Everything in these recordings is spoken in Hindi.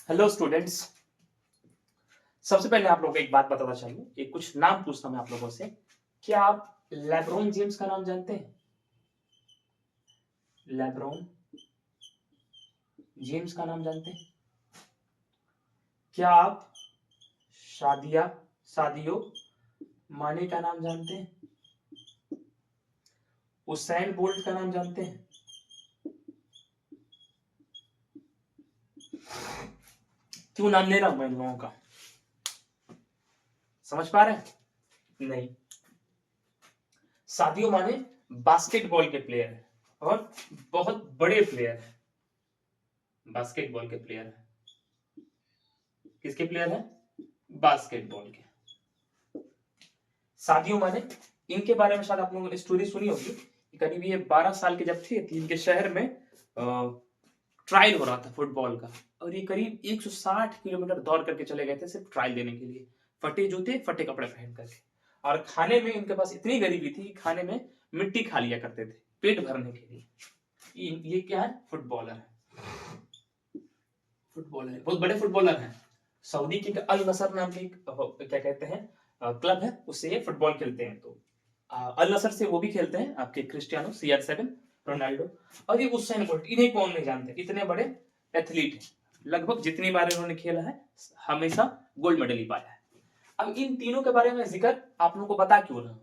Hello students. सबसे पहले आप लोगों को एक बात बताना चाहिए, एक कुछ नाम पूछता मैं आप लोगों से। क्या आप लेब्रोन जेम्स का नाम जानते हैं? लेब्रोन जेम्स का नाम जानते हैं? क्या आप सादियो माने का नाम जानते हैं? उसैन बोल्ट का नाम जानते हैं? क्यों नाम ले रहा हूं मैं इन लोगों का, समझ पा रहे हैं? नहीं। सादियो माने बास्केटबॉल के प्लेयर है और बहुत बड़े प्लेयर है। बास्केटबॉल के प्लेयर है। किसके प्लेयर है? बास्केटबॉल के। सादियो माने, इनके बारे में शायद आप लोगों ने स्टोरी सुनी होगी कि करीब ये 12 साल के जब थे, इनके शहर में ट्रायल हो रहा था फुटबॉल का, और ये करीब 160 किलोमीटर दौड़ करके चले गए थे सिर्फ ट्रायल देने के लिए, फटे जूते फटे कपड़े पहन करके। और खाने में इनके पास इतनी गरीबी थी कि खाने में मिट्टी खा लिया करते थे पेट भरने के लिए। ये क्या है? फुटबॉलर है। फुटबॉलर, बहुत बड़े फुटबॉलर हैं। सऊदी की अल नसर नाम की क्या कहते हैं क्लब है, उससे ये फुटबॉल खेलते हैं। तो अल नसर से वो भी खेलते हैं आपके क्रिस्टियानो, CR7, रोनाल्डो। और ये उसैन बोल्ट, इन्हें कौन नहीं जानते, इतने बड़े एथलीट हैं। लगभग जितनी बार इन्होंने खेला है हमेशा गोल्ड मेडल ही पाया है। अब इन तीनों के बारे में जिक्र आप लोगों को बता क्यों रहा हूं,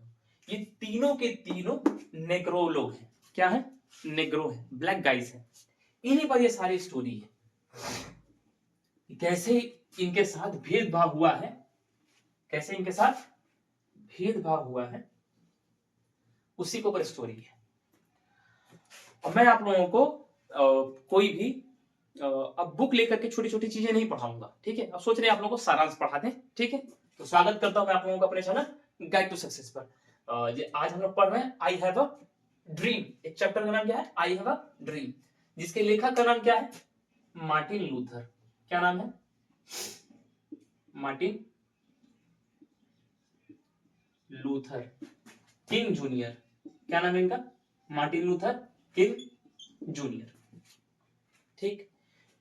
ये तीनों के तीनों नेग्रो लोग हैं। क्या है? नेग्रो है, ब्लैक गाइस है। इन्हीं पर ये सारी स्टोरी है, कैसे इनके साथ भेदभाव हुआ है, कैसे इनके साथ भेदभाव हुआ है, उसी के ऊपर स्टोरी है। और मैं आप लोगों को कोई भी अब बुक लेकर के छोटी छोटी चीजें नहीं पढ़ाऊंगा, ठीक है? अब सोच रहे हैं आप लोगों को सारांश पढ़ा दें, ठीक है? तो स्वागत करता हूं मैं आप लोगों को अपने चैनल गाइड टू सक्सेस पर। आज हम लोग पढ़ रहे हैं आई हैव अ ड्रीम। एक चैप्टर का नाम क्या है? आई हैव अ ड्रीम, जिसके लेखक का नाम क्या है? Martin Luther. क्या नाम है? Martin Luther king junior. क्या नाम है इनका? Martin Luther king junior. ठीक।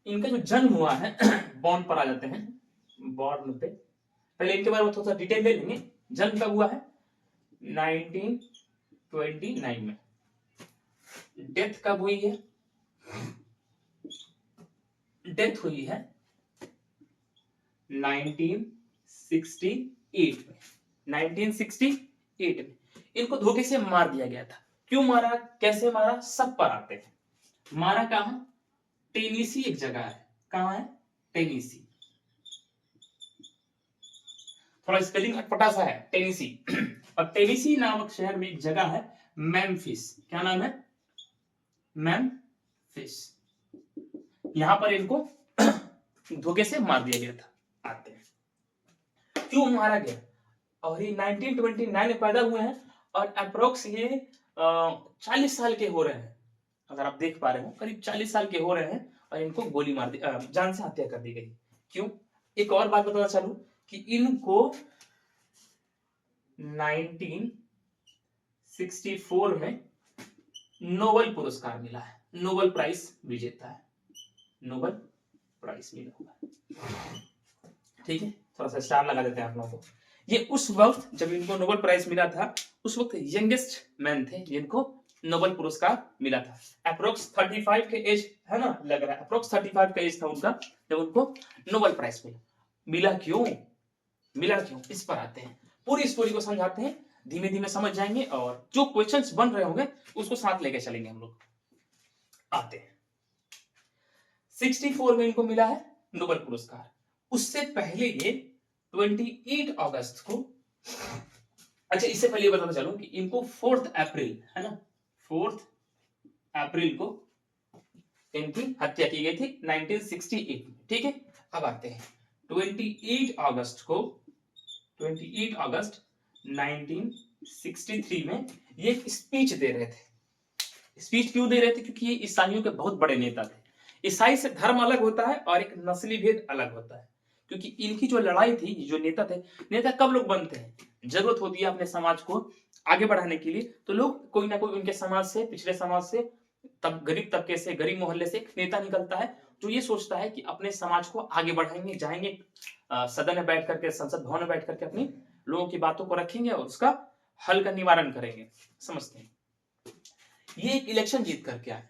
इनका जो जन्म हुआ है बॉर्न पर आ जाते हैं, बॉर्न पे पहले इनके बारे में थोड़ा सा डिटेल ले लेंगे। जन्म कब हुआ है? 1929 में। डेथ कब हुई है? डेथ हुई है 1968 में। 1968 में इनको धोखे से मार दिया गया था। क्यों मारा, कैसे मारा, सब पर आते हैं। मारा कहां? टेनिसी एक जगह है। कहां है? टेनिसी। थोड़ा स्पेलिंग अटपटा सा है, टेनिसी। और टेनिसी नामक शहर में एक जगह है मेम्फिस। क्या नाम है? मेम्फिस। यहां पर इनको धोखे से मार दिया गया था। आते हैं क्यों मारा गया। और ये 1929 में पैदा हुए हैं और अप्रोक्स ये 40 साल के हो रहे हैं। अगर आप देख पा रहे हो करीब 40 साल के हो रहे हैं और इनको गोली मार दी, जान से हत्या कर दी गई। क्यों? एक और बात बताना चालू कि इनको 1964 में नोबेल पुरस्कार मिला है। नोबेल प्राइज विजेता है, नोबेल प्राइज मिला हुआ है। ठीक है, थोड़ा सा स्टार लगा देते हैं आप लोगों को। ये उस वक्त जब इनको नोबेल प्राइज मिला था, उस वक्त यंगेस्ट मैन थे जिनको नोबेल पुरस्कार मिला था। अप्रोक्स 35 के एज है ना, लग रहा है अप्रोक्स 35 का एज था उनका जब उनको नोबेल प्राइज मिला। मिला क्यों, मिला क्यों, इस पर आते हैं। पूरी स्टोरी को समझाते हैं, धीमे धीमे समझ जाएंगे और जो क्वेश्चंस बन रहे होंगे उसको साथ लेके चलेंगे हम लोग। आते हैं 64 में इनको मिला है नोबेल पुरस्कार। उससे पहले ये 28 अगस्त को, अच्छा इससे पहले बताना चालूं कि इनको 4 अप्रैल है ना, 4 अप्रैल को इनकी हत्या की गई थी 1968 में। ठीक है, अब आते हैं 28 अगस्त को, 28 अगस्त 1963 में ये एक स्पीच दे रहे थे। स्पीच क्यों दे रहे थे? क्योंकि ये ईसाइयों के बहुत बड़े नेता थे। ईसाई से धर्म अलग होता है और एक नस्ली भेद अलग होता है। क्योंकि इनकी जो लड़ाई थी, जो नेता थे, नेता कब लोग बनते हैं? जरूरत होती है अपने समाज को आगे बढ़ाने के लिए, तो लोग कोई ना कोई उनके समाज से, पिछले समाज से तब गरीब तबके से, गरीब मोहल्ले से एक नेता निकलता है जो ये सोचता है कि अपने समाज को आगे बढ़ाएंगे, जाएंगे सदन में बैठ करके, संसद भवन में बैठ करके अपनी लोगों की बातों को रखेंगे और उसका हल का निवारण करेंगे। समझते हैं। ये एक इलेक्शन जीत करके आए,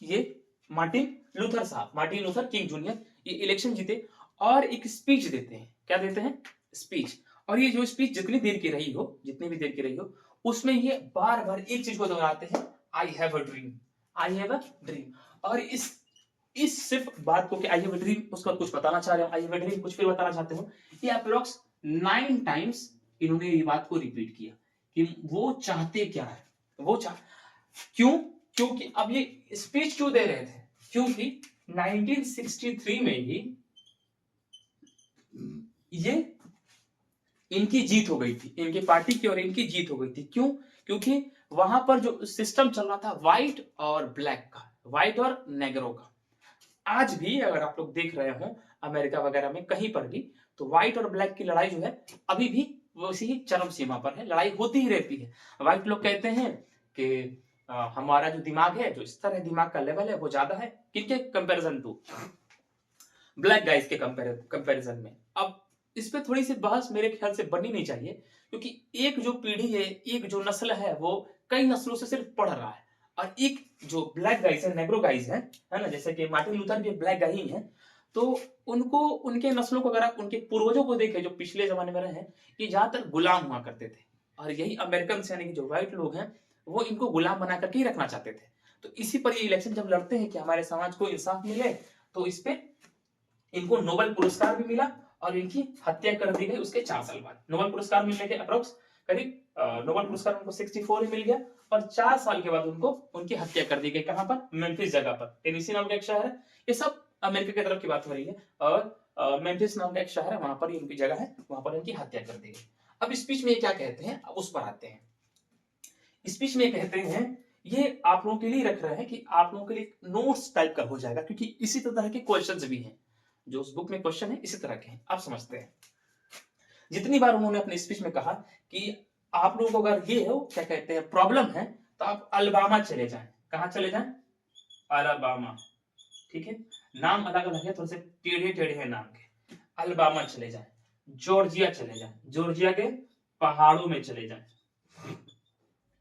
ये मार्टिन लूथर साहब, मार्टिन लूथर किंग जूनियर, ये इलेक्शन जीते और एक स्पीच देते हैं। क्या देते हैं? स्पीच। और ये जो स्पीच जितनी देर की रही हो, जितनी भी देर की रही हो, उसमें ये बार बार एक चीज को दोहराते हैं, I have a dream, I have a dream. और इस सिर्फ बात को कि आई हैव अ ड्रीम, उसके बाद कुछ बताना चाह रहे हो, आई हैव अ ड्रीम, कुछ फिर बताना चाहते हो, ये अप्रोक्स 9 टाइम्स इन्होंने ये बात को रिपीट किया कि वो चाहते क्या है, वो क्यों? क्योंकि अब ये स्पीच क्यों दे रहे थे? क्योंकि 1963 में ही ये इनकी जीत हो गई थी, इनकी पार्टी की और इनकी जीत हो गई थी। क्यों? क्योंकि वहां पर जो सिस्टम चल रहा था व्हाइट और ब्लैक का, व्हाइट और नेग्रो का। आज भी अगर आप लोग देख रहे हो अमेरिका वगैरह में कहीं पर भी, तो व्हाइट और ब्लैक की लड़ाई जो है अभी भी वैसी ही चरम सीमा पर है, लड़ाई होती ही रहती है। व्हाइट लोग कहते हैं कि हमारा जो दिमाग है, जो स्तर है, दिमाग का लेवल है, वो ज्यादा है किनके कंपैरिजन टू ब्लैक गाइज के कंपैरिजन में। अब इस पे थोड़ी सी बहस मेरे ख्याल से बननी नहीं चाहिए, क्योंकि एक जो पीढ़ी है, एक जो नस्ल है, वो कई नस्लों से सिर्फ पढ़ रहा है, और एक जो ब्लैक गाइज है, नेग्रो गाइज है ना, जैसे कि मार्टिन लूथर भी ब्लैक गाय ही है, तो उनको, उनके नस्लों को अगर आप उनके पूर्वजों को देखें जो पिछले जमाने में रहे हैं, ये ज्यादातर गुलाम हुआ करते थे, और यही अमेरिकन यानी कि जो व्हाइट लोग हैं वो इनको गुलाम बना करके ही रखना चाहते थे। तो इसी पर ये इलेक्शन जब लड़ते हैं कि हमारे समाज को इंसाफ मिले, तो इस पे इनको नोबेल पुरस्कार भी मिला और इनकी हत्या कर दी गई उसके 4 साल बाद। नोबेल पुरस्कार मिलने के अप्रोक्स करीब नोबेल पुरस्कार उनको 64 ही मिल गया, और 4 साल के बाद उनको उनकी हत्या कर दी गई। कहां पर? मेम्फिस जगह पर, टेनेसी नाम का एक शहर है। ये सब अमेरिका की तरफ की बात हो रही है, और मेम्फिस नाम का एक शहर है, वहां पर उनकी जगह है, वहां पर इनकी हत्या कर दी गई। अब स्पीच में ये क्या कहते हैं, अब उस पर आते हैं। स्पीच में कहते हैं, ये आप लोगों के लिए रख रहे हैं कि आप लोगों के लिए नोट्स टाइप का हो जाएगा, क्योंकि इसी तरह के क्वेश्चंस भी हैं, जो उस बुक में क्वेश्चन है इसी तरह के हैं। आप समझते हैं। जितनी बार उन्होंने अपने स्पीच में कहा कि आप लोगों को अगर ये हो, क्या कहते हैं, प्रॉब्लम है, तो आप अलबामा चले जाएं। कहां चले जाएं? अलबामा। ठीक है, नाम अलग अलग है, थोड़े से टेढ़े टेढ़े हैं नाम के। अलबामा चले जाएं, जॉर्जिया चले जाएं, जॉर्जिया के पहाड़ों में चले जाएं।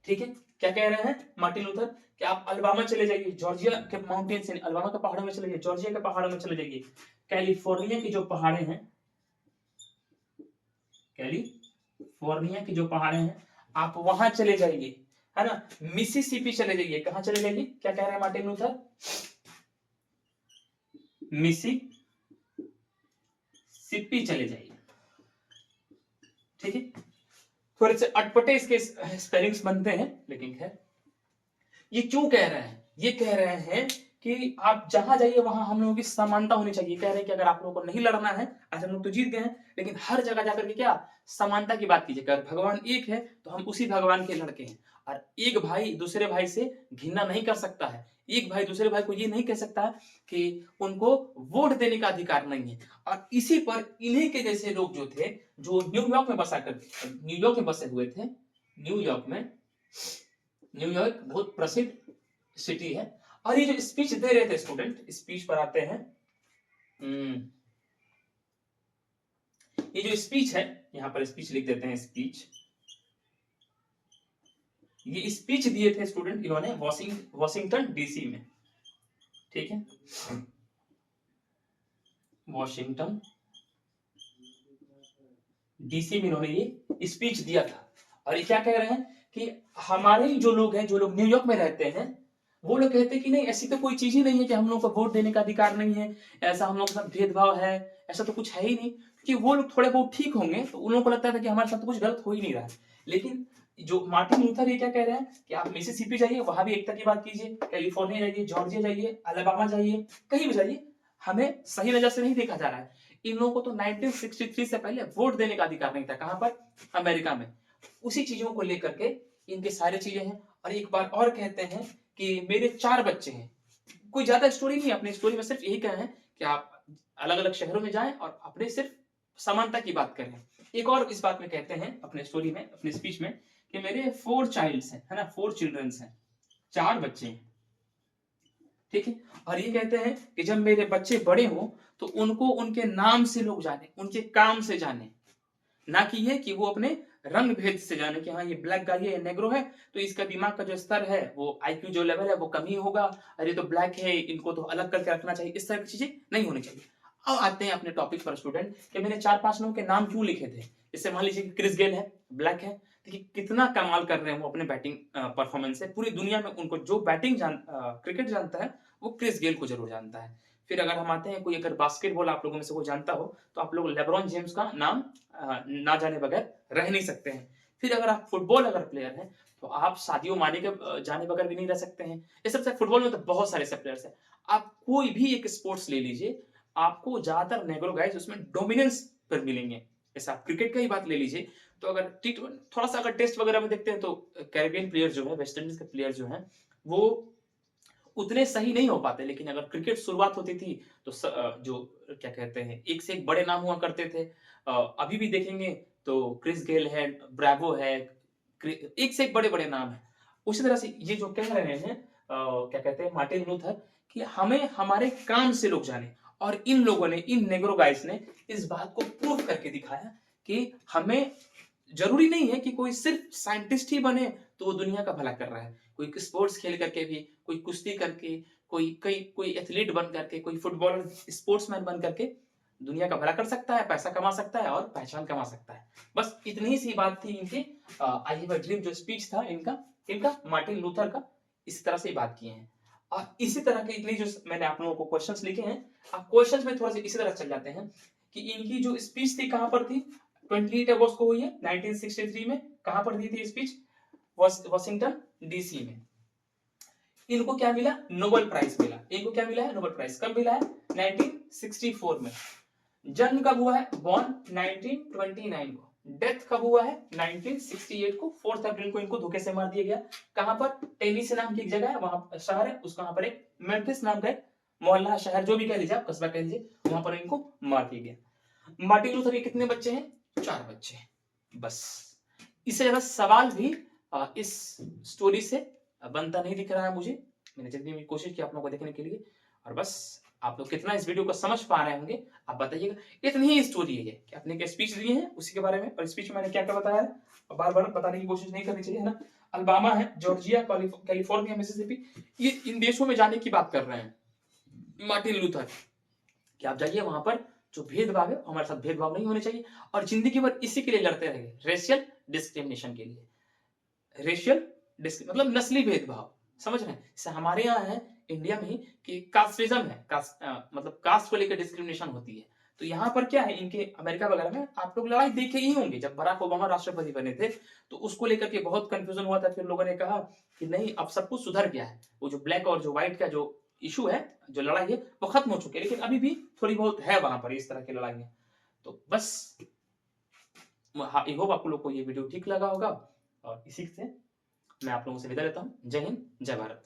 ठीक है, क्या कह रहे हैं मार्टिन लूथर कि आप अलबामा चले जाइए, जॉर्जिया के माउंटेन्स, अलबामा के पहाड़ों में चले जाइए, जॉर्जिया के पहाड़ों में चले जाइए, कैलिफोर्निया की जो पहाड़े हैं, कैलिफोर्निया की जो पहाड़े हैं, आप वहां चले जाइए, है ना। मिसिसिपी चले जाइए। कहां चले जाइए? क्या कह रहे हैं मार्टिन लूथर? मिसिसिपी चले जाइए। ठीक है, थोड़े से अटपटे इसके स्पेलिंग्स बनते हैं, लेकिन खैर ये क्यों कह रहे हैं? ये कह रहे हैं कि आप जहां जाइए वहां हम लोगों की समानता होनी चाहिए। कह रहे हैं कि अगर आप लोगों को नहीं लड़ना है, आज हम लोग तो जीत गए हैं, लेकिन हर जगह जाकर के क्या समानता की बात कीजिए। अगर भगवान एक है तो हम उसी भगवान के लड़के हैं, और एक भाई दूसरे भाई से घृणा नहीं कर सकता है, एक भाई दूसरे भाई को ये नहीं कह सकता कि उनको वोट देने का अधिकार नहीं है। और इसी पर इन्हीं के जैसे लोग जो थे, जो न्यूयॉर्क में बसा कर, न्यूयॉर्क में बसे हुए थे, न्यूयॉर्क बहुत प्रसिद्ध सिटी है, और ये जो स्पीच दे रहे थे स्टूडेंट, स्पीच पर आते हैं। ये जो स्पीच है, यहां पर स्पीच लिख देते हैं, स्पीच। ये स्पीच दिए थे स्टूडेंट इन्होंने वॉशिंगटन डीसी में। ठीक है, वॉशिंगटन डीसी में इन्होंने ये स्पीच दिया था। और ये क्या कह रहे हैं कि हमारे जो लोग हैं, जो लोग न्यूयॉर्क में रहते हैं, वो लोग कहते हैं कि नहीं, ऐसी तो कोई चीज ही नहीं है कि हम लोगों को वोट देने का अधिकार नहीं है, ऐसा हम लोग के साथ भेदभाव है, ऐसा तो कुछ है ही नहीं। क्योंकि वो लोग थोड़े बहुत ठीक होंगे, तो उन लोगों को लगता था कि हमारे साथ तो कुछ गलत हो ही नहीं रहा है। लेकिन जो मार्टिन लूथर ये क्या कह रहे हैं कि आप मिसिसिपी जाइए, वहां भी एकता की बात कीजिए, कैलिफोर्निया जाइए, जॉर्जिया जाइए, अलाबामा जाइए, कहीं भी जाइए, हमें सही नजर से नहीं देखा जा रहा है। इन लोगों को तो 1963 से पहले वोट देने का अधिकार नहीं था। कहां पर? अमेरिका में। उसी चीजों को लेकर के इनके सारे चीजें हैं। और एक बार और कहते हैं कि मेरे 4 बच्चे हैं। कोई ज्यादा स्टोरी नहीं, अपनी स्टोरी में सिर्फ यही कहा है कि आप अलग अलग शहरों में जाएं और अपने सिर्फ समानता की बात करें। एक और इस बात में कहते हैं अपने स्टोरी में, अपने स्पीच में, कि मेरे 4 चाइल्ड्स हैं, है ना, 4 चिल्ड्रंस हैं, 4 बच्चे हैं। ठीक है। और ये कहते हैं कि जब मेरे बच्चे बड़े हों तो उनको उनके नाम से लोग जाने, उनके काम से जाने, ना कि ये कि वो अपने रंग भेद से जाने कि हाँ ये ब्लैक गाय है, ये नेग्रो है, तो इसका दिमाग का जो स्तर है, वो आईक्यू जो लेवल है वो कम ही होगा, अरे तो ब्लैक है, इनको तो अलग करके रखना चाहिए। इस तरह की चीजें नहीं होनी चाहिए। अब आते हैं अपने टॉपिक पर स्टूडेंट, कि मैंने 4-5 लोगों के नाम क्यों लिखे थे। इससे मान लीजिए कि क्रिस गेल है, ब्लैक है, देखिए कितना कमाल कर रहे हैं वो अपने बैटिंग परफॉर्मेंस से। पूरी दुनिया में उनको जो क्रिकेट जानता है वो क्रिस गेल को जरूर जानता है। फिर अगर हम आते हैं, कोई अगर बास्केटबॉल आप लोगों में से कोई जानता हो तो आप लोग लेब्रॉन जेम्स का नाम ना जाने बगैर रह नहीं सकते हैं। फिर अगर आप फुटबॉल अगर प्लेयर हैं तो आप सादियो माने के जाने बगैर भी नहीं रह सकते हैं। इस सबसे फुटबॉल में तो बहुत सारे ऐसे प्लेयर्स हैं। आप कोई भी एक स्पोर्ट्स ले लीजिए, आपको ज्यादातर नेग्रो गाइस उसमें डोमिनेंस पर मिलेंगे। जैसे आप क्रिकेट का ही बात ले लीजिए, तो अगर थोड़ा सा अगर टेस्ट वगैरह में देखते हैं तो कैरेबियन प्लेयर जो है, वेस्ट इंडीज के प्लेयर जो हैं, वो उतने सही नहीं हो पाते। लेकिन अगर क्रिकेट शुरुआत होती थी तो जो क्या कहते हैं, एक से एक बड़े नाम हुआ करते थे। अभी भी देखेंगे तो क्रिस गेल है, ब्रावो है, एक से एक बड़े बड़े नाम है। उसी तरह से ये जो कह रहे हैं क्या कहते हैं मार्टिन लूथर, कि हमें हमारे काम से लोग जाने। और इन लोगों ने, इन नेग्रो गाइस ने इस बात को प्रूव करके दिखाया कि हमें जरूरी नहीं है कि कोई सिर्फ साइंटिस्ट ही बने तो वो दुनिया का भला कर रहा है। कोई स्पोर्ट्स खेल करके भी, कोई कुश्ती करके, कोई एथलीट बन करके, कोई फुटबॉलर, स्पोर्ट्समैन बन करके दुनिया का भला कर सकता है, पैसा कमा सकता है और पहचान कमा सकता है। बस इतनी सी बात थी इनके आई हैव अ ड्रीम जो स्पीच था इनका इनका मार्टिन लूथर का। इस तरह से बात किए हैं। और इसी तरह के इतनी जो मैंने आप लोगों को क्वेश्चंस लिखे हैं, आप क्वेश्चंस में थोड़ा सा इसी तरह चल जाते हैं कि इनकी जो स्पीच थी कहां पर थी। 28 अगस्त को हुई है 1963 में। कहां पर दी थी स्पीच? वॉशिंगटन डीसी में। इनको क्या मिला? नोबेल प्राइज मिला। इनको क्या मिला है? Nobel prize. कब मिला है? 1964 में। जन्म कब हुआ है? बॉर्न 1929 को। डेथ कब हुआ है? 1968 को। 4 अप्रैल को इनको धोखे से मार दिया गया। कहां पर? टेनिसी नाम की एक जगह है, वहां शहर है, उसका वहां पर एक मेम्फिस नाम का एक मोहल्ला, शहर जो भी कह लीजिए आप, कस्बा कह लीजिए, वहां पर इनको मार दिया गया। मार्टिन लूथर के कितने बच्चे हैं? 4 बच्चे। बस इससे ज्यादा सवाल भी इस स्टोरी से बनता नहीं दिख रहा है मुझे। मैंने जितनी भी कोशिश की आप लोगों को देखने के लिए, और बस आप लोग कितना इस वीडियो को समझ पा रहे होंगे आप बताइएगा। इतनी ही स्टोरी है कि आपने क्या स्पीच दिए हैं उसी के बारे में, और स्पीच में मैंने क्या क्या बताया है, और बार बार बताने की कोशिश नहीं करनी चाहिए, है ना। अल्बामा है, जॉर्जिया, कैलिफोर्निया, मिसिसिपी, ये इन देशों में जाने की बात कर रहे हैं मार्टिन लूथर, कि आप जाइए वहां पर जो भेदभाव है, हमारे साथ भेदभाव नहीं होने चाहिए। और जिंदगी भर इसी के लिए लड़ते रहे, रेशियल डिस्क्रिमिनेशन के लिए। मतलब नस्ली भेदभाव, समझ रहे हैं। जैसे हमारे यहाँ है इंडिया में ही कि कास्टिज्म है, मतलब कास्ट को लेकर डिस्क्रिमिनेशन होती है। तो यहाँ पर क्या है, इनके अमेरिका वगैरह में आप लोग लड़ाई देखे ही होंगे। जब बराक ओबामा राष्ट्रपति बने थे तो उसको लेकर के बहुत कंफ्यूजन हुआ था। फिर लोगों ने कहा कि नहीं, अब सब कुछ सुधर गया है, वो जो ब्लैक और जो व्हाइट का जो इशू है, जो लड़ाई है, वो खत्म हो चुकी है। लेकिन अभी भी थोड़ी बहुत है वहां पर इस तरह की लड़ाइयां। तो बस आई होप आप लोग को ये वीडियो ठीक लगा होगा, और इसी से मैं आप लोगों से विदा लेता हूँ। जय हिंद, जय भारत।